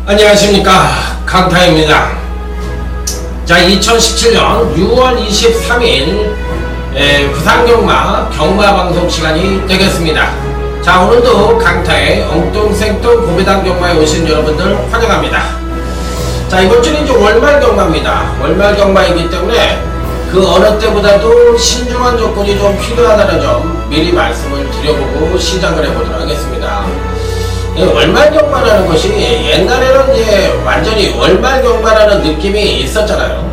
안녕하십니까, 강타입니다. 자, 2017년 6월 23일 부산경마 경마방송 시간이 되겠습니다. 자, 오늘도 강타의 엉뚱생뚱 고배당 경마에 오신 여러분들 환영합니다. 자, 이번 주는 이제 월말 경마입니다. 월말 경마이기 때문에 그 어느 때보다도 신중한 조건이 좀 필요하다는 점 미리 말씀을 드려보고 시작을 해보도록 하겠습니다. 월말 경마라는 것이 옛날에는 이제 완전히 월말 경마라는 느낌이 있었잖아요.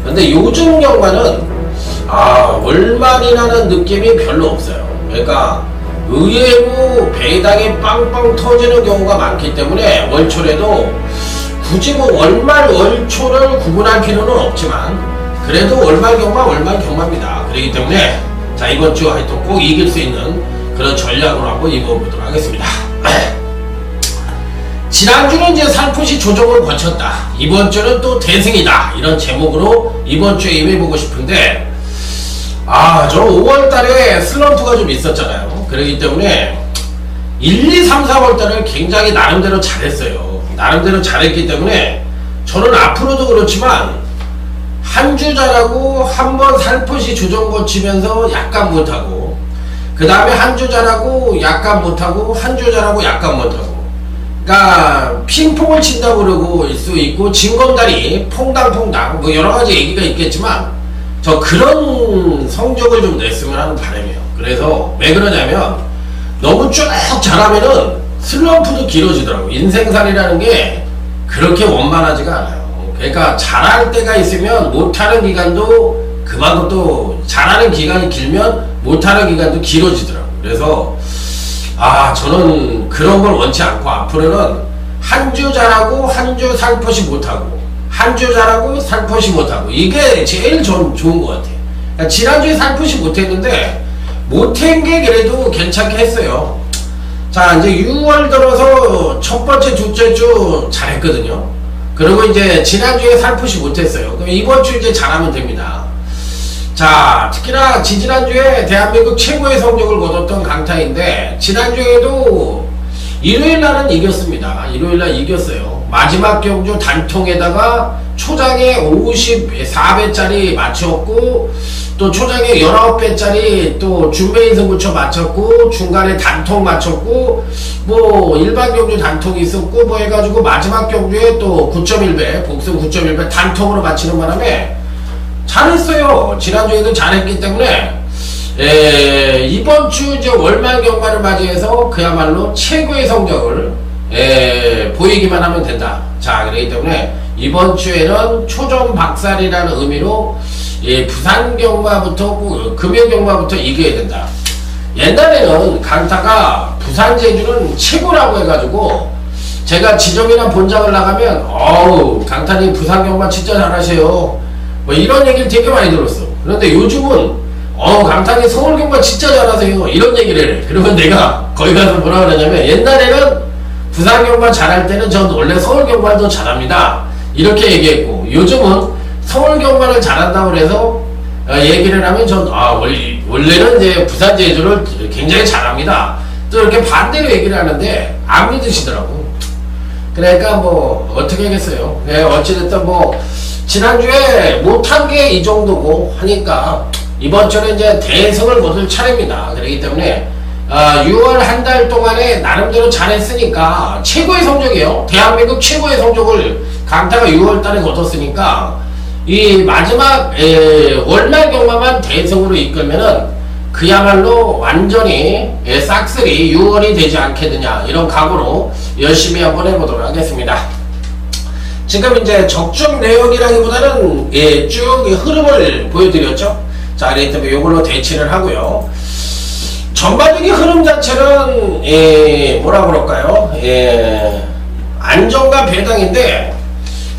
근데 요즘 경마는 월말이라는 느낌이 별로 없어요. 그러니까 의외로 배당이 빵빵 터지는 경우가 많기 때문에 월초래도 굳이 뭐 월말 월초를 구분할 필요는 없지만 그래도 월말 경마입니다. 그렇기 때문에 자, 이번 주 하여튼 꼭 이길 수 있는 그런 전략으로 한번 입어보도록 하겠습니다. 지난주는 이제 살포시 조정을 거쳤다, 이번주는 또 대승이다, 이런 제목으로 이번주에 임해보고 싶은데, 저 5월달에 슬럼프가 좀 있었잖아요. 그렇기 때문에 1, 2, 3, 4월달을 굉장히 나름대로 잘했어요. 나름대로 잘했기 때문에 저는 앞으로도 그렇지만 한 주 잘하고 한 번 살포시 조정 거치면서 약간 못하고, 그 다음에 한 주 잘하고 약간 못하고, 한 주 잘하고 약간 못하고, 그러니까 핑퐁을 친다고 그러고 수 있고 진검다리 퐁당퐁당 뭐 여러가지 얘기가 있겠지만 저 그런 성적을 좀 냈으면 하는 바람이에요. 그래서 왜 그러냐면 너무 쭉 잘하면은 슬럼프도 길어지더라고. 인생살이라는 게 그렇게 원만하지가 않아요. 그러니까 잘할 때가 있으면 못하는 기간도 그만큼 또 잘하는 기간이 길면 못하는 기간도 길어지더라고. 그래서 저는 그런 걸 원치 않고 앞으로는 한 주 잘하고 한 주 살포시 못하고, 한 주 잘하고 살포시 못하고, 이게 제일 전 좋은 것 같아요. 그러니까 지난주에 살포시 못했는데 못한 게 그래도 괜찮게 했어요. 자, 이제 6월 들어서 첫 번째 둘째 주 잘했거든요. 그리고 이제 지난주에 살포시 못했어요. 그럼 이번 주 이제 잘하면 됩니다. 자, 특히나 지지난주에 대한민국 최고의 성적을 거뒀던 강타인데 지난주에도 일요일날은 이겼습니다. 일요일날 이겼어요. 마지막 경주 단통에다가 초장에 54배짜리 맞췄고, 또 초장에 19배짜리 또 준베인 승부처 맞췄고, 중간에 단통 맞췄고, 뭐 일반 경주 단통이 있었고 뭐 해가지고 마지막 경주에 또 9.1배 복승 9.1배 단통으로 맞히는 바람에 잘했어요. 지난주에도 잘했기 때문에 이번 주 이제 월말 경마를 맞이해서 그야말로 최고의 성적을 보이기만 하면 된다. 자, 그렇기 때문에 이번 주에는 초전박살이라는 의미로 부산 경마부터 금요 경마부터 이겨야 된다. 옛날에는 강타가 부산 제주는 최고라고 해가지고 제가 지점이나 본장을 나가면 강타님 부산 경마 진짜 잘하세요, 뭐 이런 얘기를 되게 많이 들었어. 그런데 요즘은 강타님 서울 경마 진짜 잘하세요, 이런 얘기를 해. 그러면 내가 거기 가서 뭐라 그러냐면, 옛날에는 부산 경마 잘할 때는 전 원래 서울 경마를 더 잘합니다, 이렇게 얘기했고, 요즘은 서울 경마를 잘한다고 해서 얘기를 하면 전 원래는 이제 부산 제주를 굉장히 잘합니다, 또 이렇게 반대로 얘기를 하는데 안 믿으시더라고. 그러니까 뭐 어떻게 하겠어요. 어찌됐든 뭐 지난주에 못한 게 이 정도고 하니까 이번 주는 이제 대승을 거둘 차례입니다. 그렇기 때문에 6월 한 달 동안에 나름대로 잘했으니까 최고의 성적이에요. 대한민국 최고의 성적을 강타가 6월 달에 거뒀으니까 이 마지막 월말 경마만 대승으로 이끌면은 그야말로 완전히 싹쓸이 6월이 되지 않겠느냐, 이런 각오로 열심히 한번 해보도록 하겠습니다. 지금 이제 적중 내용이라기보다는 쭉 흐름을 보여드렸죠. 자, 그렇기 때문에 이걸로 대치를 하고요. 전반적인 흐름 자체는 뭐라 그럴까요? 안정과 배당인데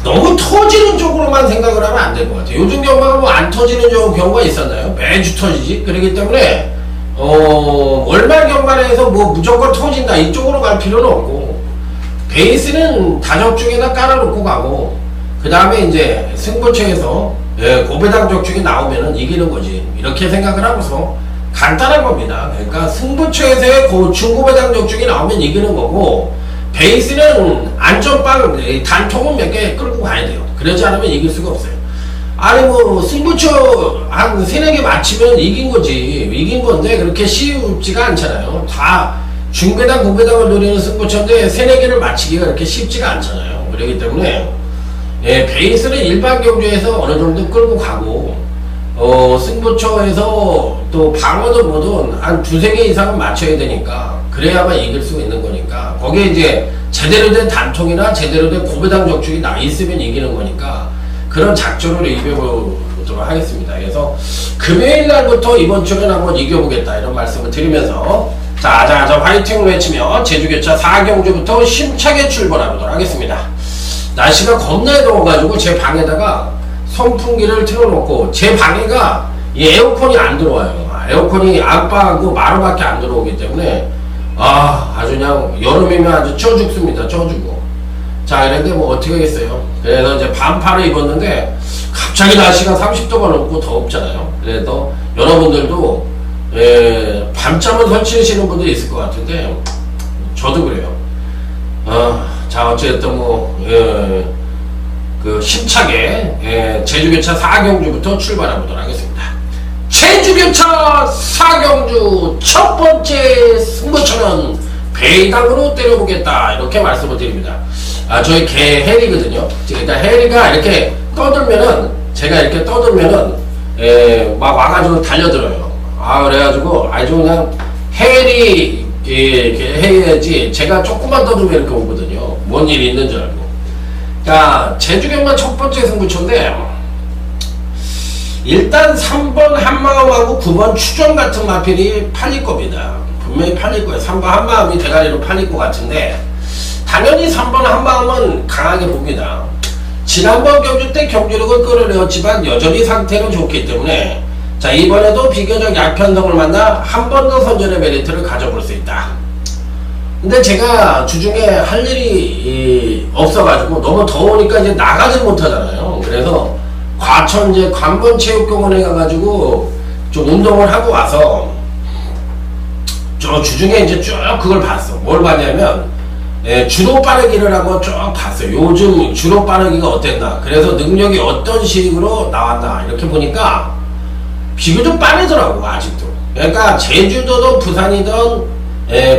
너무 터지는 쪽으로만 생각을 하면 안 될 것 같아요. 요즘 경마가 뭐 안 터지는 경우가 있었나요? 매주 터지지. 그렇기 때문에 월말 경마에서 뭐 무조건 터진다 이쪽으로 갈 필요는 없고, 베이스는 다적중에다 깔아놓고 가고, 그 다음에 이제 승부처에서 고배당 적중이 나오면은 이기는 거지, 이렇게 생각을 하고서 간단한 겁니다. 그러니까 승부처에서의 중고배당 적중이 나오면 이기는 거고, 베이스는 안전빵 단통은 몇 개 끌고 가야 돼요. 그러지 않으면 이길 수가 없어요. 아니 뭐 승부처 한 3-4개 맞히면 이긴 거지, 이긴 건데 그렇게 쉽지가 않잖아요. 다 중배당 고배당을 노리는 승부처인데 3-4개를 맞히기가 그렇게 쉽지가 않잖아요. 그렇기 때문에 베이스는 일반 경주에서 어느 정도 끌고 가고, 승부처에서 또 방어든 뭐든 한 2-3개 이상은 맞춰야 되니까, 그래야만 이길 수 있는 거니까, 거기에 이제 제대로 된 단통이나 제대로 된 고배당 적중이 나 있으면 이기는 거니까, 그런 작전으로 이겨보도록 하겠습니다. 그래서 금요일 날부터 이번 주는 한번 이겨보겠다, 이런 말씀을 드리면서, 자 화이팅을 외치며 제주교차 4경주부터 힘차게 출발하도록 하겠습니다. 날씨가 겁나 더워가지고 제 방에다가 선풍기를 틀어놓고, 제 방에가 이 에어컨이 안 들어와요. 에어컨이 안방하고 마루밖에 안 들어오기 때문에 아주 그냥 여름이면 아주 쪄 죽습니다. 쪄 죽고. 자, 이런데 뭐 어떻게 하겠어요. 그래서 이제 반팔을 입었는데 갑자기 날씨가 30도가 넘고 더웁잖아요. 그래서 여러분들도 밤잠을 설치시는 분도 있을 것 같은데 저도 그래요. 자, 어쨌든 뭐 그 힘차게 제주교차 4경주부터 출발해 보도록 하겠습니다. 제주교차 4경주 첫 번째 승부처는 배당으로 때려보겠다, 이렇게 말씀을 드립니다. 저희 개 해리거든요. 일단 해리가 이렇게 떠들면은, 제가 이렇게 떠들면은 막 와가지고 달려들어요. 그래가지고 아주 그냥 해리 해야지, 제가 조금만 떠들면 이렇게 오거든요. 뭔 일이 있는 줄 알고. 자, 제주경마 첫 번째 승부처인데, 일단 3번 한마음하고 9번 추정 같은 마필이 팔릴 겁니다. 분명히 팔릴 거예요. 3번 한마음이 대가리로 팔릴 것 같은데, 당연히 3번 한마음은 강하게 봅니다. 지난번 경주 때 경주력을 끌어내었지만 여전히 상태는 좋기 때문에, 자, 이번에도 비교적 약편성을 만나 한 번 더 선전의 메리트를 가져볼 수 있다. 근데 제가 주중에 할 일이 없어가지고 너무 더우니까 이제 나가지 못하잖아요. 그래서 과천 이제 관건체육공원에 가가지고 좀 운동을 하고 와서 저 주중에 이제 쭉 그걸 봤어. 뭘 봤냐면 주로 빠르기를 한번 쭉 봤어요. 요즘 주로 빠르기가 어땠나, 그래서 능력이 어떤 식으로 나왔나, 이렇게 보니까 비교적 빠르더라고 아직도. 그러니까 제주도든 부산이든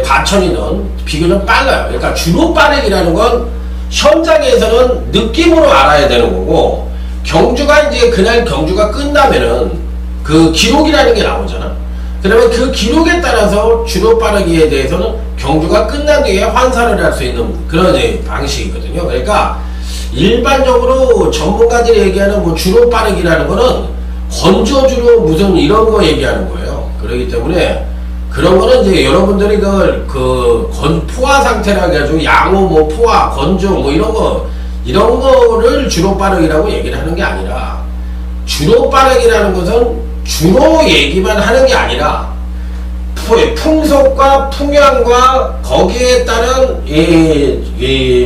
과천이든 비교적 빨라요. 그러니까 주로 빠르기라는 건 현장에서는 느낌으로 알아야 되는 거고, 경주가 이제 그날 경주가 끝나면은 그 기록이라는 게 나오잖아. 그러면 그 기록에 따라서 주로 빠르기에 대해서는 경주가 끝난 뒤에 환산을 할 수 있는 그런 방식이거든요. 그러니까 일반적으로 전문가들이 얘기하는 뭐 주로 빠르기라는 거는 건조주로 무슨 이런 거 얘기하는 거예요. 그렇기 때문에 그런 거는 이제 여러분들이 포화 상태라 해가지고 양호, 뭐 포화, 건조, 뭐 이런 거를 주로 빠르기라고 얘기를 하는 게 아니라, 주로 빠르기라는 것은 주로 얘기만 하는 게 아니라 풍속과 풍향과 거기에 따른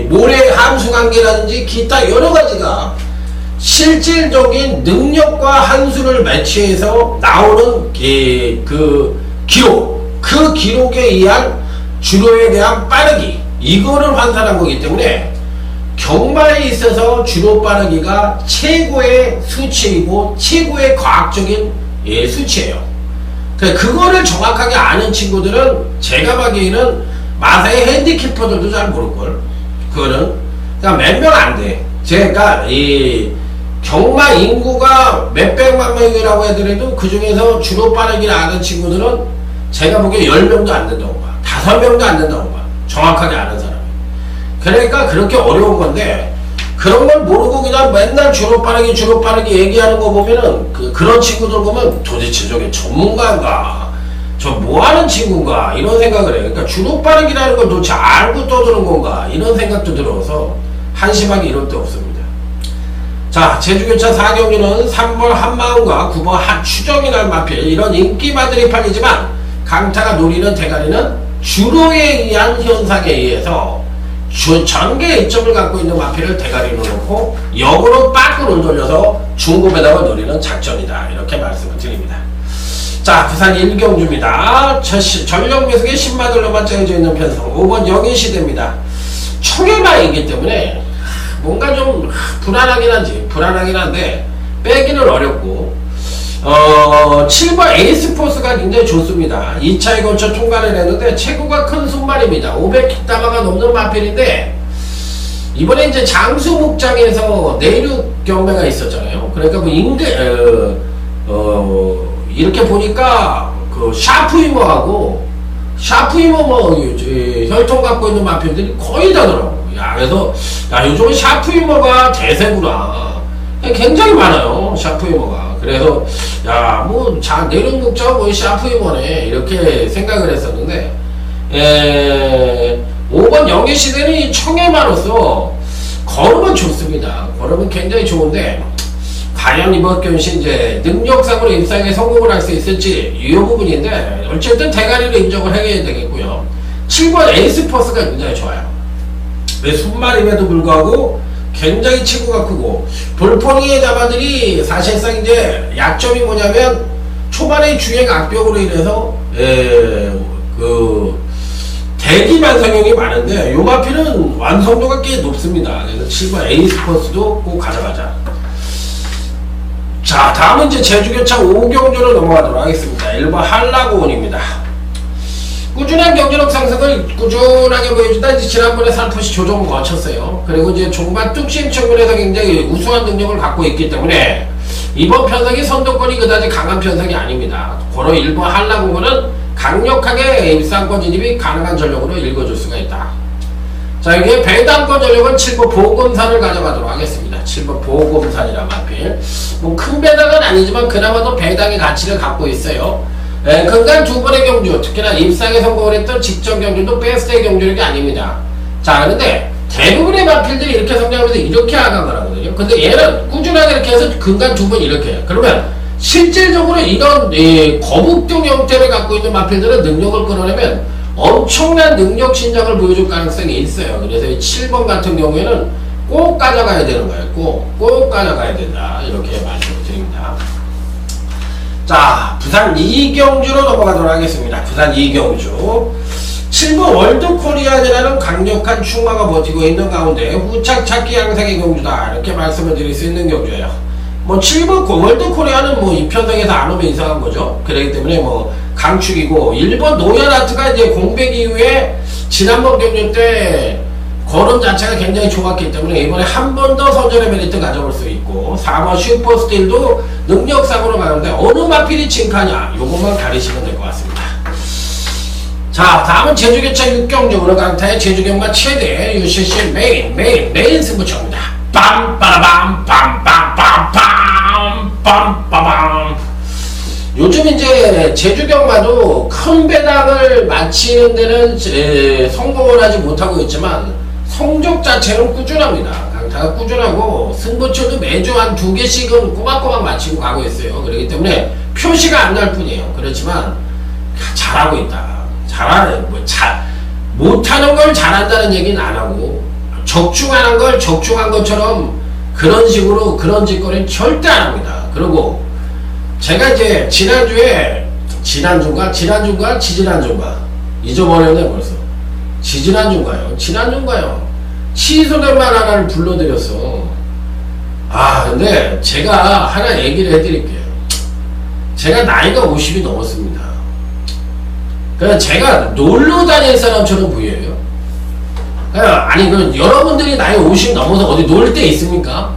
모래 함수 관계라든지 기타 여러 가지가 실질적인 능력과 한수를 매치해서 나오는 그 기록, 그 기록에 의한 주로에 대한 빠르기, 이거를 환산한 거기 때문에 경마에 있어서 주로 빠르기가 최고의 수치이고 최고의 과학적인 수치예요. 그거를 정확하게 아는 친구들은 제가 보기에는 마사의 핸디캐퍼들도 잘 모를걸. 그거는 그러니까 몇 명 안 돼. 제가 이 경마 인구가 몇백만 명이라고 해더라도 그 중에서 주로 빠르기를 아는 친구들은 제가 보기에 10명도 안 된다고 봐. 5명도 안 된다고 봐. 정확하게 아는 사람이. 그러니까 그렇게 어려운 건데, 그런 걸 모르고 그냥 맨날 주로 빠르기 얘기하는 거 보면은 그런 친구들 보면 도대체 저게 전문가인가, 저 뭐하는 친구인가, 이런 생각을 해요. 그러니까 주로 빠르기라는 걸 도대체 알고 떠드는 건가, 이런 생각도 들어서 한심하게 이럴 데 없습니다. 자, 제주교차 4경주는 3번 한마음과 9번 한추정이 날 마필 이런 인기마들이 팔리지만 강타가 노리는 대가리는 주로에 의한 현상에 의해서 전개 이점을 갖고 있는 마필을 대가리로 놓고 역으로 빠꾸를 돌려서 중고배당을 노리는 작전이다. 이렇게 말씀을 드립니다. 자, 부산 1경주입니다. 전력매석에 10마들로만 짜여져 있는 편성 5번 영인시대입니다. 총회마이기 때문에 뭔가 좀 불안하긴 한데 빼기는 어렵고 7번 에이스포스가 굉장히 좋습니다. 2차에 걸쳐 통과를 했는데 체구가 큰 손발입니다. 500kg가 넘는 마필인데 이번에 이제 장수 목장에서 내륙 경매가 있었잖아요. 그러니까 뭐 이렇게 보니까 그 샤프이머하고 혈통 갖고 있는 마필들이 거의 다더라고. 야, 그래서 야, 요즘은 샤프이머가 대세구나. 굉장히 많아요, 샤프이머가. 그래서 야, 뭐 내륙 목장 거의 샤프이머네 이렇게 생각을 했었는데 5번 영예시대는 청해마로서 걸음은 좋습니다. 걸음은 굉장히 좋은데 과연 이번 경시 이제 능력상으로 입상에 성공을 할 수 있을지 이 부분인데 어쨌든 대가리로 인정을 해야 되겠고요. 7번 에이스포스가 굉장히 좋아요. 왜 순말임에도 불구하고 굉장히 체구가 크고 볼포니의 자마들이 사실상 이제 약점이 뭐냐면 초반에 주행 악벽으로 인해서 그 대기 반성형이 많은데 요 마필은 완성도가 꽤 높습니다. 그래서 7번 에이스포스도 꼭 가져가자. 자, 다음은 이제 제주교차 5경주로 넘어가도록 하겠습니다. 1번 한라고원입니다. 꾸준한 경제력 상승을 꾸준하게 보여주다 이제 지난번에 살포시 조정을 거쳤어요. 그리고 이제 종반 뚝심 측면에서 굉장히 우수한 능력을 갖고 있기 때문에 이번 편성이 선도권이 그다지 강한 편성이 아닙니다. 고로 1번 한라고원은 강력하게 입상권 진입이 가능한 전력으로 읽어줄 수가 있다. 자, 여기에 배당권 전력은 7번 보금산을 가져가도록 하겠습니다. 7번 보금산이란 마필. 뭐 큰 배당은 아니지만 그나마도 배당의 가치를 갖고 있어요. 근간 두 번의 경주, 특히나 입상에 성공을 했던 직전 경주도 베스트의 경주력이 아닙니다. 자, 그런데 대부분의 마필들이 이렇게 성장하면서 이렇게 나가는 거거든요. 근데 얘는 꾸준하게 이렇게 해서 근간 두 번 이렇게 해요. 그러면 실질적으로 이런 거북동 형태를 갖고 있는 마필들은 능력을 끌어내면 엄청난 능력 신장을 보여줄 가능성이 있어요. 그래서 이 7번 같은 경우에는 꼭 가져가야 되는 거예요. 꼭 가져가야 된다. 이렇게 말씀을 드립니다. 자, 부산 2경주로 넘어가도록 하겠습니다. 부산 2경주 7번 월드코리안이라는 강력한 충마가 버티고 있는 가운데 후착 찾기 양상의 경주다. 이렇게 말씀을 드릴 수 있는 경주예요. 뭐 7번 월드코리아는 뭐 이 편성에서 안 오면 이상한 거죠. 그렇기 때문에 뭐 강축이고 1번 노현아트가 이제 공백 이후에 지난번 경주 때 걸음 자체가 굉장히 좋았기 때문에 이번에 한 번 더 선전의 메리트 가져볼 수 있고 4번 슈퍼스틸도 능력상으로 가는데 어느 마필이 칭하냐 요것만 가리시면 될 것 같습니다. 자, 다음은 제주교차 6경주 오늘 강타의 제주경마 최대 UCC 메인 승부처입니다. 빰빠라밤 빰빰빰빰빰빰빰. 요즘 이제 제주경마도 큰 배당을 마치는 데는 성공을 하지 못하고 있지만 성적 자체는 꾸준합니다. 강타가 꾸준하고 승부처도 매주 한 2개씩은 꼬박꼬박 마치고 가고 있어요. 그렇기 때문에 표시가 안 날 뿐이에요. 그렇지만 잘하고 있다. 못하는 걸 잘한다는 얘기는 안 하고 적중하는 걸 적중한 것처럼 그런 식으로 그런 짓거리는 절대 안 합니다. 그리고 제가 이제 지난주인가 잊어버렸네 벌써. 지난주인가요? 취소된말 하나를 불러드렸어. 아, 근데 제가 하나 얘기를 해드릴게요. 제가 나이가 50이 넘었습니다. 그냥 제가 놀러 다닐 사람처럼 보여요. 아니, 여러분들이 나이 50 넘어서 어디 놀 때 있습니까?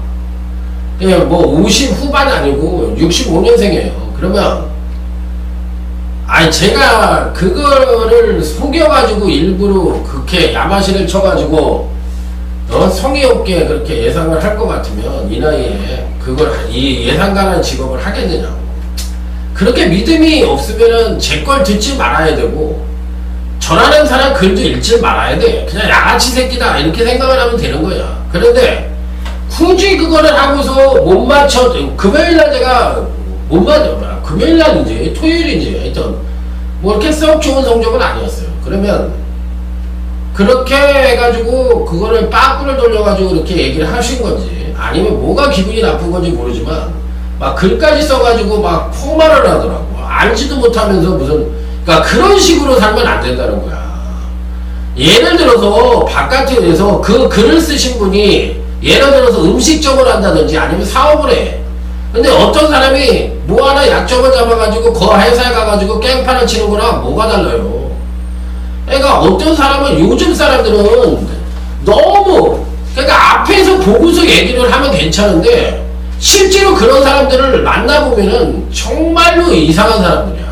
그냥 뭐 50 후반이 아니고 65년생이에요. 그러면 아니 제가 그거를 속여가지고 일부러 그렇게 야마시를 쳐가지고 성의 없게 그렇게 예상을 할 것 같으면 이 나이에 이 예상가라는 직업을 하겠느냐고. 그렇게 믿음이 없으면은 제 걸 듣지 말아야 되고 전하는 사람 글도 읽지 말아야 돼. 그냥 양아치 새끼다 이렇게 생각을 하면 되는 거야. 그런데 굳이 그거를 하고서 못 맞춰, 금요일날 제가 못 맞아. 금요일날인지 토요일인지 하여튼 뭐 이렇게 썩 좋은 성적은 아니었어요. 그러면 그렇게 해가지고 그거를 빠꾸를 돌려가지고 이렇게 얘기를 하신 건지 아니면 뭐가 기분이 나쁜 건지 모르지만 막 글까지 써가지고 막 폭말을 하더라고. 알지도 못하면서 무슨, 그러니까 그런 식으로 살면 안 된다는 거야. 예를 들어서 바깥에서 그 글을 쓰신 분이 예를 들어서 음식점을 한다든지 아니면 사업을 해. 근데 어떤 사람이 뭐 하나 약점을 잡아가지고 그 회사에 가가지고 깽판을 치는 거랑 뭐가 달라요. 그러니까 어떤 사람은, 요즘 사람들은 너무, 그러니까 앞에서 보고서 얘기를 하면 괜찮은데 실제로 그런 사람들을 만나보면은 정말로 이상한 사람들이야.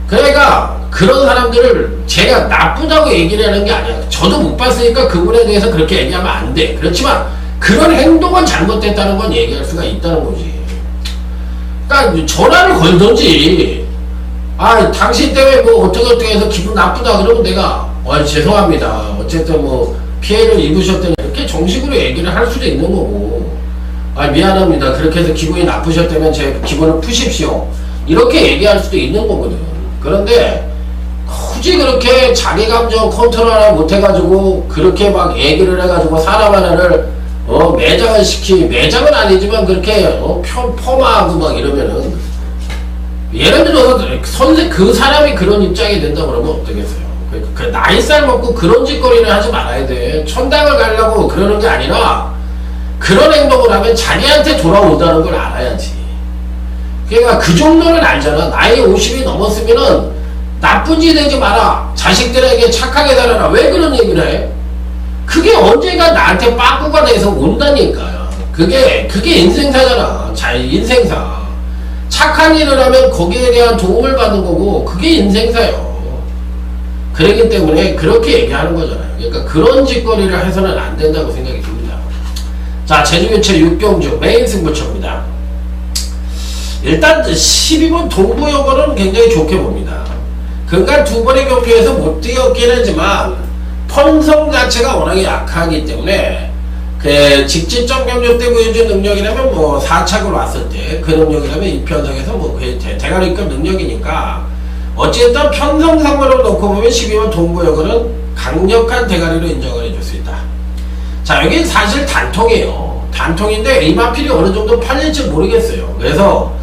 그러니까 그런 사람들을 제가 나쁘다고 얘기를 하는 게 아니야. 저도 못 봤으니까 그분에 대해서 그렇게 얘기하면 안 돼. 그렇지만 그런 행동은 잘못됐다는 건 얘기할 수가 있다는 거지. 그러니까 전화를 걸던지, 아 당신 때문에 뭐 어떻게 해서 기분 나쁘다 그러면 내가 죄송합니다. 어쨌든 뭐 피해를 입으셨더니 이렇게 정식으로 얘기를 할 수도 있는 거고, 아 미안합니다. 그렇게 해서 기분이 나쁘셨다면 제 기분을 푸십시오. 이렇게 얘기할 수도 있는 거거든. 그런데 굳이 그렇게 자기 감정 컨트롤을 못해가지고 그렇게 막 얘기를 해가지고 사람 하나를 매장은 아니지만 그렇게 폄하하고 막 이러면은, 예를 들어서 그 사람이 그런 입장이 된다 그러면 어떠겠어요? 그 나이살 먹고 그런 짓거리를 하지 말아야 돼. 천당을 가려고 그러는 게 아니라 그런 행동을 하면 자기한테 돌아온다는 걸 알아야지. 그러니까 그 정도는 알잖아. 나이 50이 넘었으면은 나쁜 짓 하지 마라. 자식들에게 착하게 살아라. 왜 그런 얘기를 해? 그게 언젠가 나한테 빠꾸가 돼서 온다니까요. 그게 인생사잖아. 인생사. 착한 일을 하면 거기에 대한 도움을 받는 거고, 그게 인생사요. 그러기 때문에 그렇게 얘기하는 거잖아요. 그러니까 그런 짓거리를 해서는 안 된다고 생각이 듭니다. 자, 제주교체 6경주 메인 승부처입니다. 일단 12번 동부여고는 굉장히 좋게 봅니다. 그간 두 번의 경기에서 못 뛰었긴 하지만 편성 자체가 워낙에 약하기 때문에 그 직진점 경주 때 보여준 능력이라면 뭐 4착을 왔을 때 그 능력이라면 이 편성에서 뭐 대가리급 능력이니까 어쨌든 편성상으로 놓고 보면 12번 동부여고는 강력한 대가리로 인정을 해줄 수 있다. 자, 여기 사실 단통이에요. 단통인데 리마필이 어느 정도 팔릴지 모르겠어요. 그래서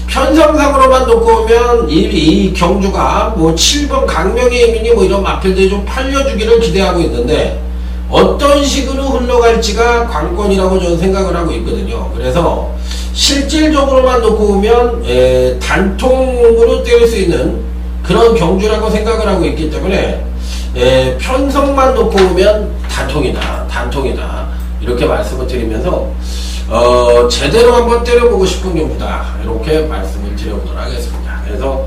편성상으로만 놓고 보면 이 경주가 뭐 7번 강명의 예민이 뭐 이런 마필들이 좀 팔려주기를 기대하고 있는데 어떤 식으로 흘러갈지가 관건이라고 저는 생각을 하고 있거든요. 그래서 실질적으로만 놓고 보면 단통으로 때릴 수 있는 그런 경주라고 생각을 하고 있기 때문에 편성만 놓고 보면 단통이다 이렇게 말씀을 드리면서 제대로 한번 때려보고 싶은 경우다 이렇게 말씀을 드려보도록 하겠습니다. 그래서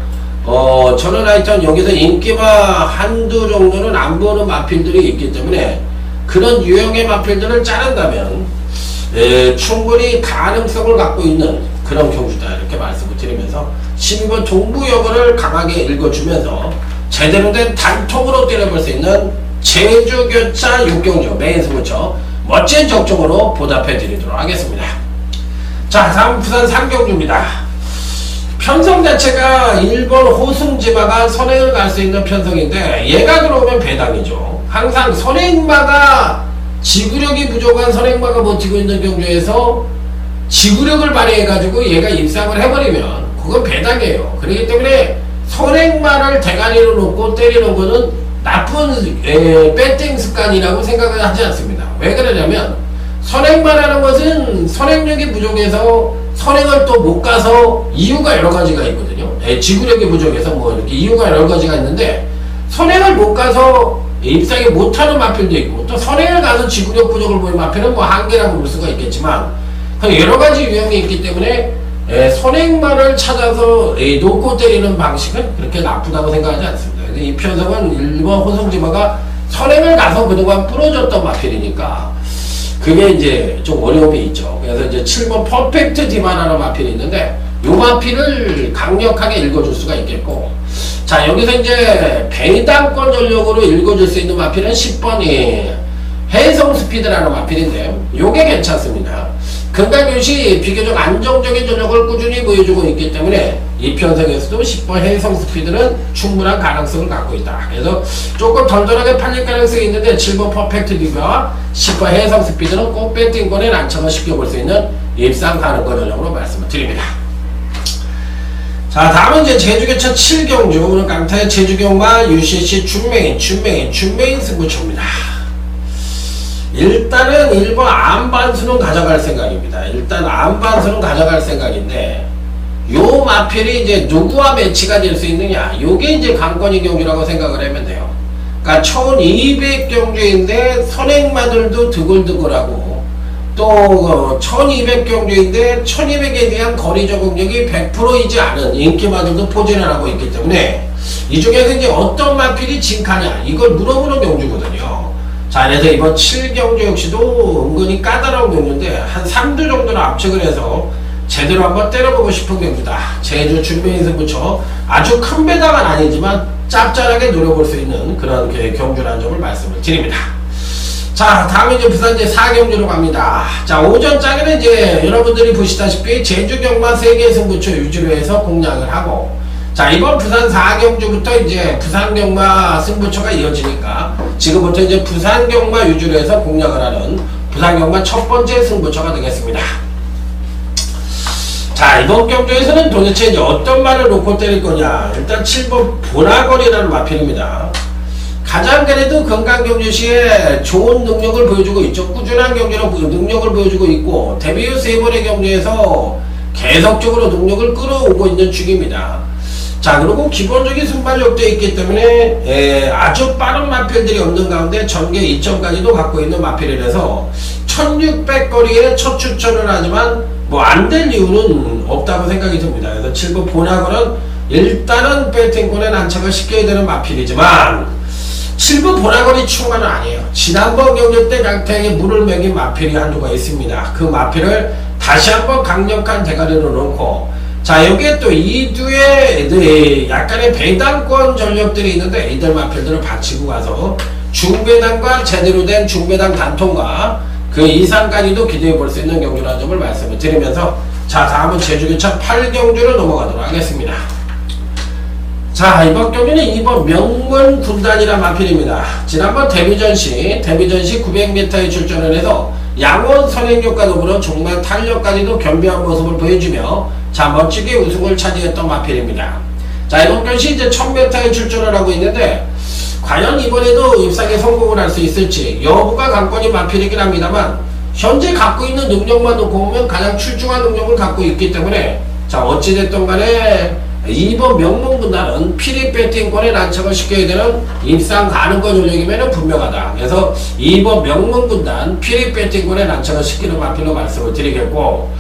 저는 하여튼 여기서 인기마 한두 정도는 안 보는 마필들이 있기 때문에 그런 유형의 마필들을 자른다면 충분히 가능성을 갖고 있는 그런 경주다 이렇게 말씀을 드리면서 12번 동부여고를 강하게 읽어주면서 제대로 된 단통으로 때려볼 수 있는 제주교차 6경주 메인 승부처 멋진 적중으로 보답해 드리도록 하겠습니다. 자, 다음 부산 3경주입니다. 편성 자체가 1번 호승지마가 선행을 갈 수 있는 편성인데 얘가 들어오면 배당이죠. 항상 선행마가 지구력이 부족한 선행마가 버티고 있는 경주에서 지구력을 발휘해가지고 얘가 입상을 해버리면 그건 배당이에요. 그렇기 때문에 선행마를 대가리로 놓고 때리는 거는 나쁜 배팅 습관이라고 생각을 하지 않습니다. 왜 그러냐면 선행마라는 것은 선행력이 부족해서 선행을 또 못 가서 이유가 여러 가지가 있거든요. 지구력이 부족해서 뭐 이렇게 이유가 여러 가지가 있는데 선행을 못 가서 입상이 못하는 마필도 있고 또 선행을 가서 지구력 부족을 보이는 마필은 뭐 한계라고 볼 수가 있겠지만 여러 가지 유형이 있기 때문에 선행마를 찾아서 놓고 때리는 방식은 그렇게 나쁘다고 생각하지 않습니다. 이 편성은 1번 호성지마가 선행을 가서 그동안 부러졌던 마필이니까 그게 이제 좀 어려움이 있죠. 그래서 이제 7번 퍼펙트 디마라는 마필이 있는데 이 마필을 강력하게 읽어줄 수가 있겠고, 자 여기서 이제 배당권 전력으로 읽어줄 수 있는 마필은 10번이 해성 스피드라는 마필인데 요게 괜찮습니다. 금강균시 비교적 안정적인 전력을 꾸준히 보여주고 있기 때문에 이 편성에서도 10번 해성 스피드는 충분한 가능성을 갖고 있다. 그래서 조금 덜덜하게 팔릴 가능성이 있는데 7번 퍼펙트 디그와 10번 해성 스피드는 꼭 배팅권에 난처가 시켜볼 수 있는 입상 가능권 전력으로 말씀을 드립니다. 자, 다음은 이제 제주교차 7경주, 오늘 강타의 제주경마 UCC 준맹인 승부처입니다. 일단은 1번 안반수는 가져갈 생각입니다. 일단 안반수는 가져갈 생각인데 요 마필이 이제 누구와 매치가 될 수 있느냐, 요게 이제 관건인 경주라고 생각을 하면 돼요. 그러니까 1200경주인데 선행마들도 드글드글하고 또 1200경주인데 1200에 대한 거리 적응력이 100%이지 않은 인기마들도 포진을 하고 있기 때문에 이 중에서 이제 어떤 마필이 진카냐 이걸 물어보는 경주거든요. 자, 그래서 이번 7경주 역시도 은근히 까다로운 경주인데 한 3두 정도는 압축을 해서 제대로 한번 때려보고 싶은 경주다. 제주 준비인 승부처 아주 큰 배당은 아니지만 짭짤하게 노려볼 수 있는 그런 경주라는 점을 말씀을 드립니다. 자, 다음에 이제 부산 이제 4경주로 갑니다. 자, 오전 장에는 이제 여러분들이 보시다시피 제주 경마 3개 승부처 위주로 해서 공략을 하고, 자, 이번 부산 4경주부터 이제 부산 경마 승부처가 이어지니까 지금부터 이제 부산 경마 위주로 해서 공략을 하는 부산 경마 첫 번째 승부처가 되겠습니다. 자, 이번 경주에서는 도대체 이제 어떤 말을 놓고 때릴 거냐. 일단 7번 보라거리라는 마필입니다. 가장 그래도 건강경주시에 좋은 능력을 보여주고 있죠. 꾸준한 경주로 능력을 보여주고 있고 데뷔 후 3번의 경주에서 계속적으로 능력을 끌어오고 있는 중입니다. 자, 그리고 기본적인 순발력도 있기 때문에 아주 빠른 마필들이 없는 가운데 전개 2점까지도 갖고 있는 마필이라서 1600거리에 첫 추천을 하지만 뭐 안 될 이유는 없다고 생각이 듭니다. 그래서 7번 보나거는 일단은 배팅권에 난처가 시켜야 되는 마필이지만 7번 보나거리 추가는 아니에요. 지난번 경주 때 강타에게 물을 먹인 마필이 한두가 있습니다. 그 마필을 다시 한번 강력한 대가리로 놓고, 자, 여기에 또 이두의 약간의 배당권 전력들이 있는데 이들 마필들을 받치고 가서 중배당과 제대로 된 중배당 단통과 그 이상까지도 기대해 볼 수 있는 경주라는 점을 말씀을 드리면서, 자, 다음은 제주교차 8경주로 넘어가도록 하겠습니다. 자, 이번 경기는 2번 명문군단이란 마필입니다. 지난번 데뷔전시 900m에 출전을 해서 양원 선행력과 더불어 정말 탄력까지도 겸비한 모습을 보여주며 자, 멋지게 우승을 차지했던 마필입니다. 자, 이번 경시 이제 1000m에 출전을 하고 있는데 과연 이번에도 입상에 성공을 할 수 있을지 여부가 관건인 마필이긴 합니다만 현재 갖고 있는 능력만 놓고 보면 가장 출중한 능력을 갖고 있기 때문에 자, 어찌됐든 간에 2번 명문군단은 피리 배팅권에 난처를 시켜야 되는 입상 가능권 전력이면 분명하다. 그래서 2번 명문군단 피리 배팅권에 난처를 시키는 마필로 말씀을 드리겠고,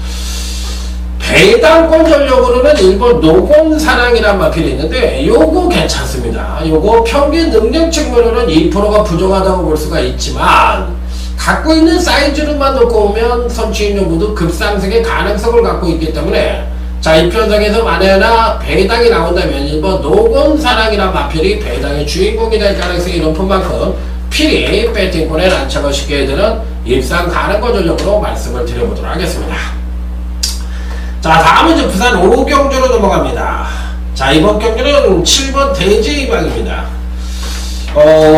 배당권 전력으로는 1번 노공사랑이란 마필이 있는데 요거 괜찮습니다. 요거 평균 능력 측면으로는 2%가 부족하다고 볼 수가 있지만 갖고 있는 사이즈로만 놓고 보면 선취인용 모두 급상승의 가능성을 갖고 있기 때문에 자, 이 편성에서 만에나 배당이 나온다면 1번 노곤사랑이란 마필이 배당의 주인공이 될 가능성이 높은 만큼 필히 배팅권에 난처를 시켜야 되는 입상 가능권 전력으로 말씀을 드려보도록 하겠습니다. 자, 다음은 이제 부산 5경주로 넘어갑니다. 자, 이번 경주는 7번 대지예방입니다.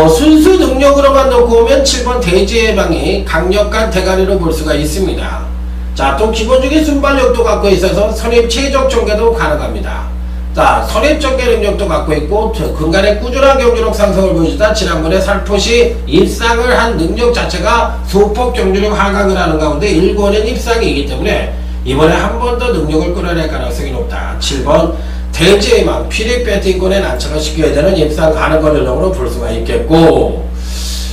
순수 능력으로만 놓고 보면 7번 대지예방이 강력한 대가리로 볼 수가 있습니다. 자, 또 기본적인 순발력도 갖고 있어서 선입 최적 전개도 가능합니다. 자, 선입 전개 능력도 갖고 있고 근간의 꾸준한 경주력 상승을 보여주다 지난번에 살포시 입상을 한 능력 자체가 소폭 경주력 하강을 하는 가운데 1권은 입상이기 때문에 이번에 한 번 더 능력을 끌어낼 가능성이 높다. 7번 대지예방 피리 배팅권에 난처를 시켜야 되는 입상 가능권 전력으로 볼 수가 있겠고,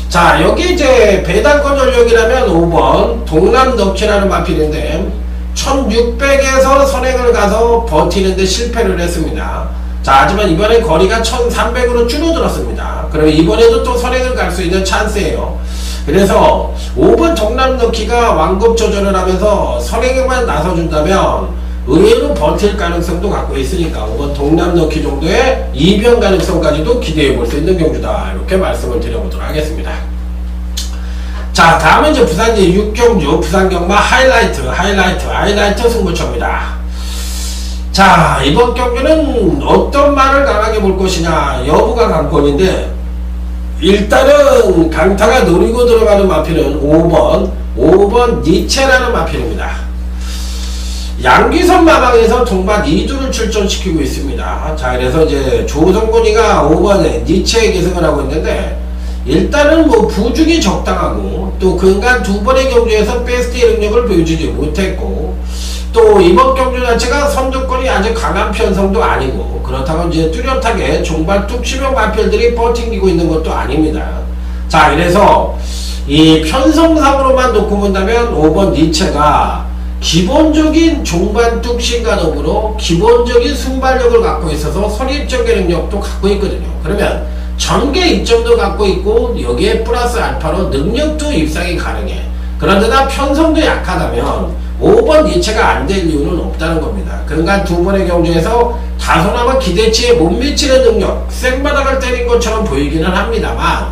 자, 여기 이제 배당권 전력이라면 5번 동남너키라는 마필인데 1600에서 선행을 가서 버티는데 실패를 했습니다. 자, 하지만 이번에 거리가 1300으로 줄어들었습니다. 그러면 이번에도 또 선행을 갈 수 있는 찬스예요. 그래서 5번 동남너키가 완급조절을 하면서 선행에만 나서준다면 의외로 버틸 가능성도 갖고 있으니까 5번 동남너키 정도의 이변 가능성까지도 기대해 볼 수 있는 경주다. 이렇게 말씀을 드려보도록 하겠습니다. 자, 다음은 이제 부산 이제 6경주 부산 경마 하이라이트 승부처입니다. 자, 이번 경기는 어떤 말을 강하게 볼 것이냐, 여부가 관건인데, 일단은 강타가 노리고 들어가는 마필은 5번 니체라는 마필입니다. 양기선 마방에서 동반 2두를 출전시키고 있습니다. 자, 그래서 이제 조성곤이가 5번에 니체에 계승을 하고 있는데, 일단은 뭐 부중이 적당하고, 또 근간 2번의 경주에서 베스트의 능력을 보여주지 못했고, 또 이번 경주 자체가 선두권이 아주 강한 편성도 아니고, 그렇다고 이제 뚜렷하게 종반 뚝심형 마필들이 버팅기고 있는 것도 아닙니다. 자, 그래서 이 편성상으로만 놓고 본다면 5번 니체가 기본적인 종반 뚝심 가속으로 기본적인 순발력을 갖고 있어서 선입전개 능력도 갖고 있거든요. 그러면 전개 이점도 갖고 있고, 여기에 플러스 알파로 능력도 입상이 가능해. 그런데다 편성도 약하다면 5번 니체가 안 될 이유는 없다는 겁니다. 그러니까 2번의 경주에서 다소나마 기대치에 못 미치는 능력, 생바닥을 때린 것처럼 보이기는 합니다만,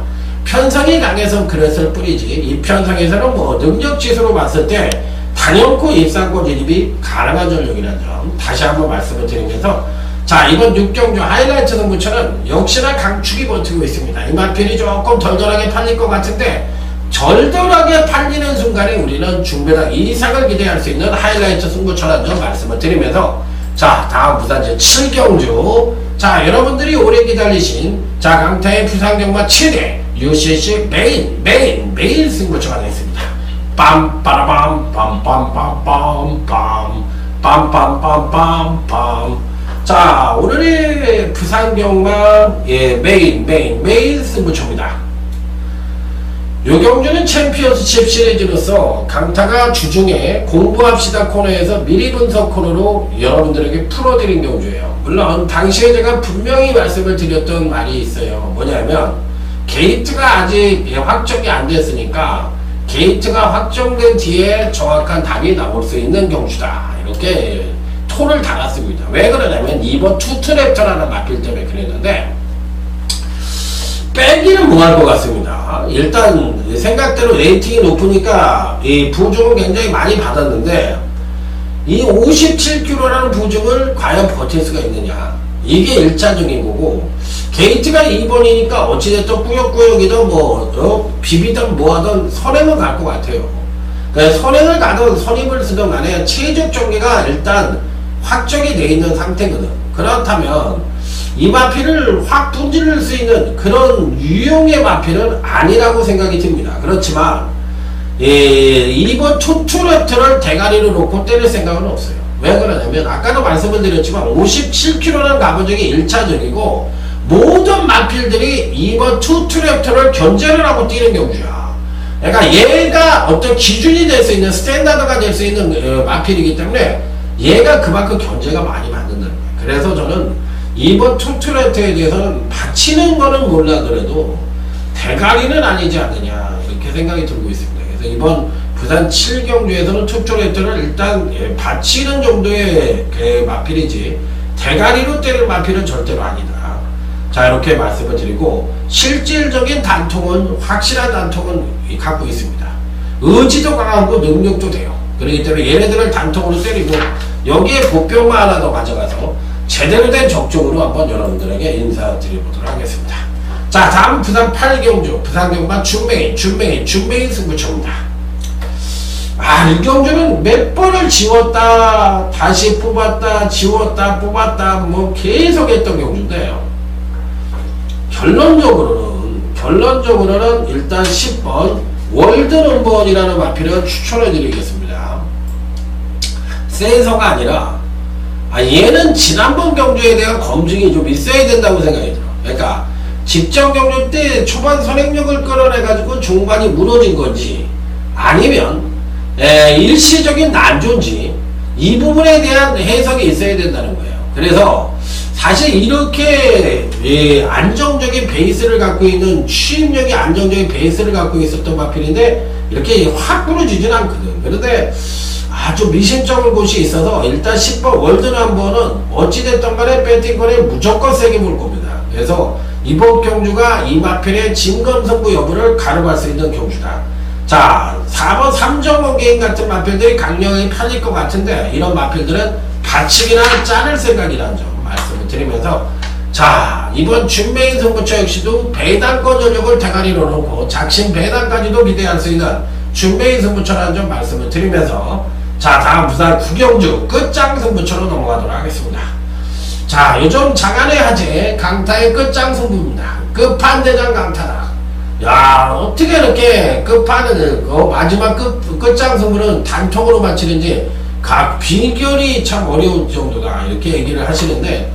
편성이 강해서 그랬을 뿐이지, 이 편성에서는 뭐 능력 지수로 봤을 때 단연코 입상권 진입이 가능한 전력이라는 점 다시 한번 말씀을 드리면서, 자, 이번 6경주 하이라이트 승부처는 역시나 강축이 버티고 있습니다. 이 마필이 조금 덜덜하게 팔릴 것 같은데, 덜덜하게 팔리는 순간에 우리는 중배당 이상을 기대할 수 있는 하이라이트 승부처라는 점 말씀을 드리면서, 자, 다음 부산 제 7경주, 자, 여러분들이 오래 기다리신 자, 강타의 부산경마 7회 UCC 메인 승부처가 되겠습니다. 빰빠라밤 빰빰빰빰빰 빰빰빰빰빰. 자, 오늘의 부산경마 메인 승부처입니다. 요 경주는 챔피언스십 시리즈로서 강타가 주중에 공부합시다 코너에서 미리 분석 코너로 여러분들에게 풀어드린 경주예요. 물론 당시에 제가 분명히 말씀을 드렸던 말이 있어요. 뭐냐면 게이트가 아직 확정이 안 됐으니까 게이트가 확정된 뒤에 정확한 답이 나올 수 있는 경주다, 이렇게 톤을 달았습니다. 왜 그러냐면 2번 투트랩터라는 마필 때문에 그랬는데, 빼기는 뭐할 것 같습니다. 일단 생각대로 레이팅이 높으니까 이 부중을 굉장히 많이 받았는데, 이 57kg라는 부중을 과연 버틸 수가 있느냐, 이게 일차적인 거고, 게이트가 2번이니까 어찌됐든 꾸역꾸역이든 비비든 뭐하든 선행을 갈 것 같아요. 그러니까 선행을 가든 선입을 쓰든 간에 최적 전개가 일단 확정이 돼 있는 상태거든. 그렇다면 이 마필을 확 분질릴 수 있는 그런 유형의 마필은 아니라고 생각이 듭니다. 그렇지만 2번 투투랩트를 대가리로 놓고 때릴 생각은 없어요. 왜 그러냐면 아까도 말씀을 드렸지만 57kg라는 가보적이 1차적이고, 모든 마필들이 2번 투투랩트를 견제를 하고 뛰는 경주야. 그러니까 얘가 어떤 기준이 될 수 있는, 스탠다드가 될 수 있는 마필이기 때문에 얘가 그만큼 견제가 많이 받는다는 거예요. 그래서 저는 2번 투트레트에 대해서는 받치는 거는 몰라더라도 대가리는 아니지 않느냐, 이렇게 생각이 들고 있습니다. 그래서 이번 부산 7경주에서는 투트레트를 일단 받치는 정도의 마필이지 대가리로 때릴 마필은 절대로 아니다. 자, 이렇게 말씀을 드리고, 실질적인 단통은, 확실한 단통은 갖고 있습니다. 의지도 강하고 능력도 돼요. 그렇기 때문에 얘네들을 단통으로 때리고 여기에 보병만 하나 더 가져가서 제대로 된 적중으로 한번 여러분들에게 인사드려보도록 하겠습니다. 자, 다음 부산 8경주 부산경마 준메인 승부처입니다. 이 경주는 몇 번을 지웠다 다시 뽑았다 지웠다 뽑았다 뭐 계속 했던 경주인데요. 결론적으로는 일단 10번 월드넘버원이라는 마필을 추천해 드리겠습니다. 센서가 아니라 얘는 지난번 경주에 대한 검증이 좀 있어야 된다고 생각이 들어요. 그러니까 직전 경주 때 초반 선행력을 끌어내 가지고 중반이 무너진 건지, 아니면 일시적인 난조인지, 이 부분에 대한 해석이 있어야 된다는 거예요. 그래서 사실 이렇게 안정적인 베이스를 갖고 있는, 추임력이 안정적인 베이스를 갖고 있었던 마필인데 이렇게 확 부러지진 않거든. 그런데 아주 미심쩍은 곳이 있어서 일단 10번 월드넘버는 어찌됐든 간에 배팅권에 무조건 세게 볼 겁니다. 그래서 이번 경주가 이 마필의 진검승부 여부를 가늠할 수 있는 경주다. 자, 4번 3.5 개인 같은 마필들이 강력하게 팔릴 것 같은데 이런 마필들은 받치기나 자를 생각이라는 점 말씀을 드리면서, 자, 이번 준메인 승부처 역시도 배당권 전력을 대가리로 놓고 작심 배당까지도 기대할 수 있는 준메인 승부처라는 점 말씀을 드리면서, 자, 다음 부산 구경주 끝장 승부처로 넘어가도록 하겠습니다. 자, 요즘 장안의 화제 강타의 끝장 승부입니다. 끝판대장 강타다. 야, 어떻게 이렇게 끝판을 마지막 끝장 승부는 단통으로 마치는지 각 비결이 참 어려울 정도다, 이렇게 얘기를 하시는데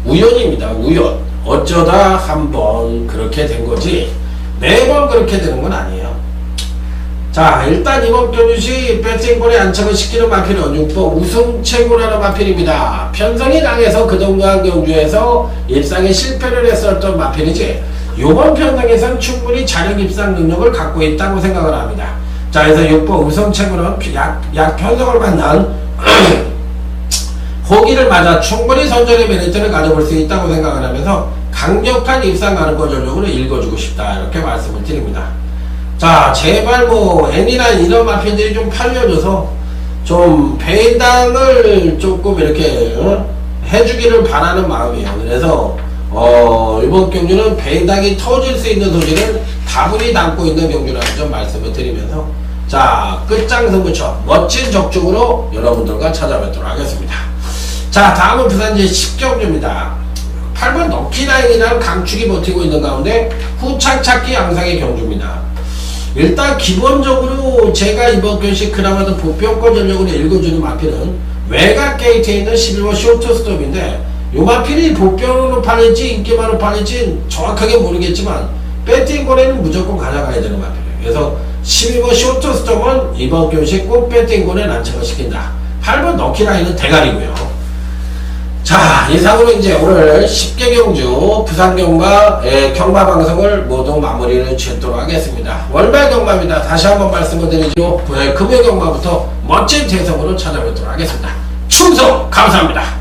우연입니다. 우연. 어쩌다 한번 그렇게 된 거지 매번 그렇게 되는 건 아니에요. 자, 일단 이번 경주시 배팅볼에 안착을 시키는 마필은 6번 우승채구라는 마필입니다. 편성이 강해서 그동안 경주에서 입상에 실패를 했었던 마필이지 이번 편성에서는 충분히 자력 입상 능력을 갖고 있다고 생각을 합니다. 자, 그래서 6번 우승채구는 약 편성을 만난 호기를 맞아 충분히 선전의 메리트를 가져볼 수 있다고 생각을 하면서 강력한 입상 가능권 전력으로 읽어주고 싶다, 이렇게 말씀을 드립니다. 자, 제발 뭐 N이나 이런 마필들이 좀 팔려줘서 좀 배당을 조금 이렇게 해주기를 바라는 마음이에요. 그래서 이번 경주는 배당이 터질 수 있는 소지를 다분히 담고 있는 경주라는 점 말씀을 드리면서, 자, 끝장 승부처 멋진 적중으로 여러분들과 찾아뵙도록 하겠습니다. 자, 다음은 부산제 10경주입니다. 8번 럭키라인이라는 강축이 버티고 있는 가운데 후창 찾기 양상의 경주입니다. 일단 기본적으로 제가 이번 경시 그나마도 보편권 전력으로 읽어주는 마필은 외곽 게이트에 있는 11번 쇼트스톱인데, 요 마필이 보편으로 팔릴지 인기만으로 팔릴지 정확하게 모르겠지만 배팅권에는 무조건 가져가야 되는 마필이에요. 그래서 12번 쇼트스톱은 이번 경시 꼭 배팅권에 안착을 시킨다. 8번 럭키라인은 대가리고요. 자, 이상으로 이제 오늘 10개 경주 부산 경마 경마 방송을 모두 마무리를 짓도록 하겠습니다. 월말 경마입니다. 다시 한번 말씀을 드리죠. 금요 경마부터 멋진 대성으로 찾아뵙도록 하겠습니다. 충성 감사합니다.